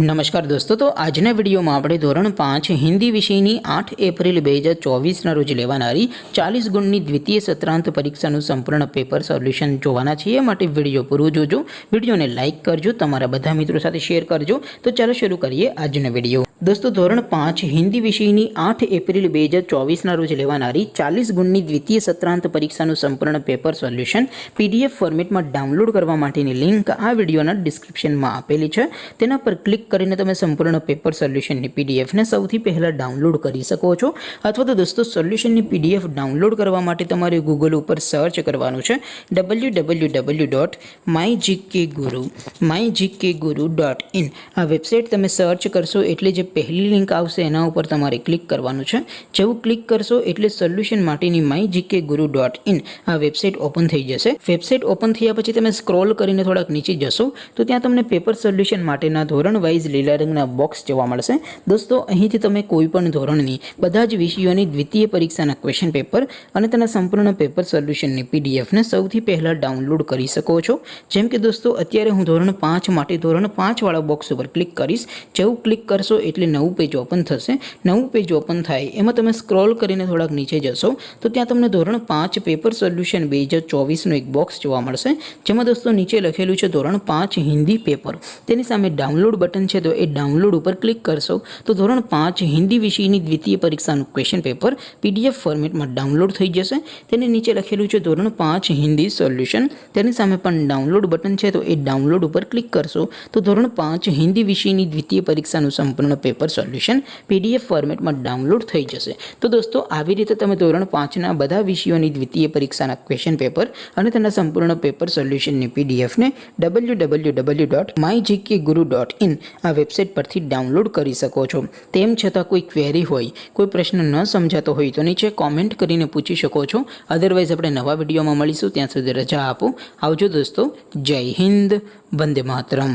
નમસ્કાર દોસ્તો, તો આજના વિડીયોમાં આપણે ધોરણ 5 હિન્દી વિષયની 8 એપ્રિલ 2024ના રોજ લેવાનારી 40 ગુણની દ્વિતીય સત્રાંત પરીક્ષાનું સંપૂર્ણ પેપર સોલ્યુશન જોવાના છીએ। માટે વિડીયો પૂરો જોજો, વિડીયોને લાઇક કરજો, તમારા બધા મિત્રો સાથે શેર કરજો। તો ચાલો શરૂ કરીએ આજનો વિડીયો। દોસ્તો, ધોરણ 5 હિન્દી વિષયની 8 એપ્રિલ 2024ના રોજ લેવાનારી 40 ગુણની દ્વિતીય સત્રાંત પરીક્ષાનું સંપૂર્ણ પેપર સોલ્યુશન PDF ફોર્મેટમાં ડાઉનલોડ કરવા માટેની લિંક આ વિડીયોના ડિસ્ક્રિપ્શનમાં આપેલી છે। તેના પર ક્લિક કરીને તમે સંપૂર્ણ પેપર સોલ્યુશનની PDF ને સૌથી પહેલા ડાઉનલોડ કરી શકો છો। અથવા તો દોસ્તો, સોલ્યુશનની PDF ડાઉનલોડ કરવા માટે તમારે ગૂગલ ઉપર સર્ચ કરવાનું છે www.mygkguru.in। આ વેબસાઇટ તમે સર્ચ કરશો એટલે જે પહેલી લિંક આવશે એના ઉપર તમારે ક્લિક કરવાનું છે। જેવું ક્લિક કરશો એટલે સોલ્યુશન માટેની mygkguru.in આ વેબસાઇટ ઓપન થઈ જશે। વેબસાઇટ ઓપન થયા પછી તમે સ્ક્રોલ કરીને થોડાક નીચે જશો તો ત્યાં તમને પેપર સોલ્યુશન માટેના ધોરણ વાઇઝ લીલા રંગના બોક્સ જોવા મળશે। દોસ્તો, અહીંથી તમે કોઈ પણ ધોરણની બધા જ વિષયોની દ્વિતીય પરીક્ષાના ક્વેશ્ચન પેપર અને તેના સંપૂર્ણ પેપર સોલ્યુશનની PDF ને સૌથી પહેલા ડાઉનલોડ કરી શકો છો। જેમ કે દોસ્તો, અત્યારે હું ધોરણ 5 માટે ધોરણ 5 વાળા બોક્સ ઉપર ક્લિક કરીશ। જેવું ક્લિક કરશો એટલે નવું પેજ ઓપન થશે। નવું પેજ ઓપન થાય એમાં તમે સ્ક્રોલ કરીને થોડાક નીચે જશો તો ત્યાં તમને ધોરણ 5 પેપર સોલ્યુશન 2024નું એક બોક્સ જોવા મળશે, જેમાં દોસ્તો નીચે લખેલું છે ધોરણ 5 હિન્દી પેપર। તેની સામે ડાઉનલોડ બટન છે, તો એ ડાઉનલોડ ઉપર ક્લિક કરશો તો ધોરણ 5 હિન્દી વિષયની દ્વિતીય પરીક્ષાનું ક્વેશ્ચન પેપર PDF ફોર્મેટમાં ડાઉનલોડ થઈ જશે। તેની નીચે લખેલું છે ધોરણ 5 હિન્દી સોલ્યુશન, તેની સામે પણ ડાઉનલોડ બટન છે, તો એ ડાઉનલોડ ઉપર ક્લિક કરશો તો ધોરણ 5 હિન્દી વિષયની દ્વિતીય પરીક્ષાનું સંપૂર્ણ પેપર સોલ્યુશન PDF ફોર્મેટમાં ડાઉનલોડ થઈ જશે। તો દોસ્તો, આવી રીતે તમે ધોરણ 5ના બધા વિષયોની દ્વિતીય પરીક્ષાના ક્વેશ્ચન પેપર અને તેના સંપૂર્ણ પેપર સોલ્યુશનની PDF ને www.mygkguru.in આ વેબસાઇટ પરથી ડાઉનલોડ કરી શકો છો। તેમ છતાં કોઈ ક્વેરી હોય, કોઈ પ્રશ્ન ન સમજાતો હોય તો નીચે કોમેન્ટ કરીને પૂછી શકો છો। અધરવાઇઝ આપણે નવા વિડીયોમાં મળીશું, ત્યાં સુધી રજા આપો। આવજો દોસ્તો, જય હિન્દ, વંદે માતરમ।